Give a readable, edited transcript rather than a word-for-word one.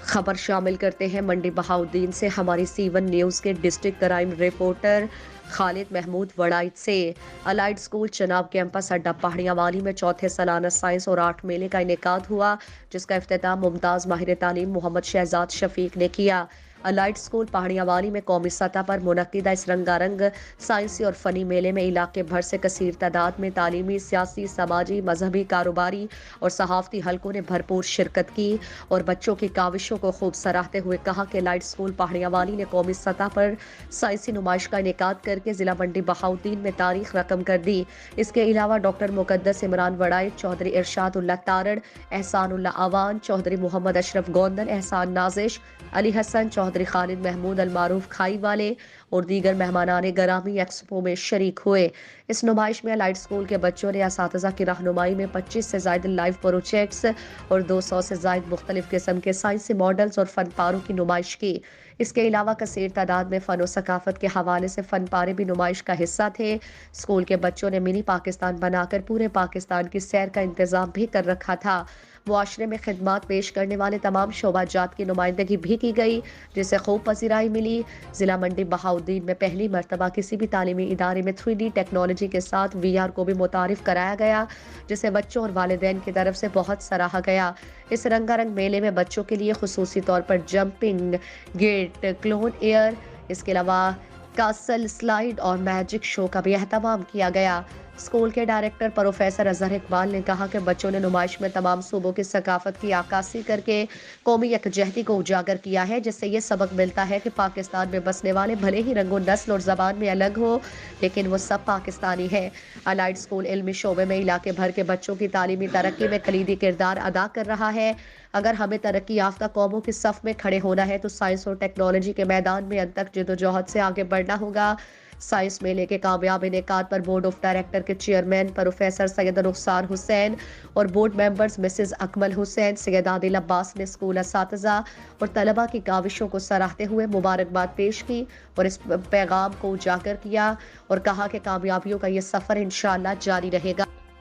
خبر شامل کرتے ہیں منڈی بہاؤدین سے ہماری سی 1 نیوز کے ڈسٹرکٹ کرائم رپورٹر خالد محمود وڑائچ سے۔ الائڈ اسکول چناب کیمپس اڈا پہاڑیاں والی میں چوتھے سالانہ سائنس اور آرٹ میلے کا انعقاد ہوا، جس کا افتتاح ممتاز ماہر تعلیم محمد شہزاد شفیق نے کیا۔ الائڈ اسکول پہاڑیاں والی میں قومی سطح پر منعقدہ اس رنگا رنگ سائنسی اور فنی میلے میں علاقے بھر سے کثیر تعداد میں تعلیمی، سیاسی، سماجی، مذہبی، کاروباری اور صحافتی حلقوں نے بھرپور شرکت کی اور بچوں کی کاوشوں کو خوب سراہتے ہوئے کہا کہ الائڈ اسکول پہاڑیاں والی نے قومی سطح پر سائنسی نمائش کا انعقاد کر کے ضلع منڈی بہاؤدین میں تاریخ رقم کر دی۔ اس کے علاوہ ڈاکٹر مقدس عمران وڑائچ، چودھری ارشاد اللہ تارڑ، احسان اللہ عوان، چودھری محمد اشرف گوندن، احسان نازش، علی حسن، چودھری خالد محمود المعروف کھائی والے اور دیگر مہمانان گرامی ایکسپو میں شریک ہوئے۔ اس نمائش میں الائڈ اسکول کے بچوں نے اساتذہ کی رہنمائی میں 25 سے زائد لائیو پروجیکٹس اور 200 سے زائد مختلف قسم کے سائنسی ماڈلز اور فن پاروں کی نمائش کی۔ اس کے علاوہ کثیر تعداد میں فن و ثقافت کے حوالے سے فن پارے بھی نمائش کا حصہ تھے۔ اسکول کے بچوں نے منی پاکستان بنا کر پورے پاکستان کی سیر کا انتظام بھی کر رکھا تھا۔ معاشرے میں خدمات پیش کرنے والے تمام شعبہ جات کی نمائندگی بھی کی گئی، جسے خوب پذیرائی ملی۔ ضلع منڈی بہاؤدین میں پہلی مرتبہ کسی بھی تعلیمی ادارے میں 3D ٹیکنالوجی کے ساتھ VR کو بھی متعارف کرایا گیا، جسے بچوں اور والدین کی طرف سے بہت سراہا گیا۔ اس رنگا رنگ میلے میں بچوں کے لیے خصوصی طور پر جمپنگ، گیٹ، کلون ایئر، اس کے علاوہ کاسل سلائیڈ اور میجک شو کا بھی اہتمام کیا گیا۔ اسکول کے ڈائریکٹر پروفیسر اظہر اقبال نے کہا کہ بچوں نے نمائش میں تمام صوبوں کی ثقافت کی عکاسی کر کے قومی یکجہتی کو اجاگر کیا ہے، جس سے یہ سبق ملتا ہے کہ پاکستان میں بسنے والے بھلے ہی رنگ و نسل اور زبان میں الگ ہو، لیکن وہ سب پاکستانی ہیں۔ الائڈ اسکول علمی شعبے میں علاقے بھر کے بچوں کی تعلیمی ترقی میں کلیدی کردار ادا کر رہا ہے۔ اگر ہمیں ترقی یافتہ قوموں کی صف میں کھڑے ہونا ہے تو سائنس اور ٹیکنالوجی کے میدان میں انتھک جدوجہد سے آگے بڑھنا ہوگا۔ سائنس میلے کے کامیاب انعقاد پر بورڈ آف ڈائریکٹر کے چیئرمین پروفیسر سید رخسار حسین اور بورڈ ممبرز مسز اکمل حسین، سید عادل عباس نے اسکول اساتذہ اور طلباء کی کاوشوں کو سراہتے ہوئے مبارکباد پیش کی اور اس پیغام کو اجاگر کیا اور کہا کہ کامیابیوں کا یہ سفر انشاءاللہ جاری رہے گا۔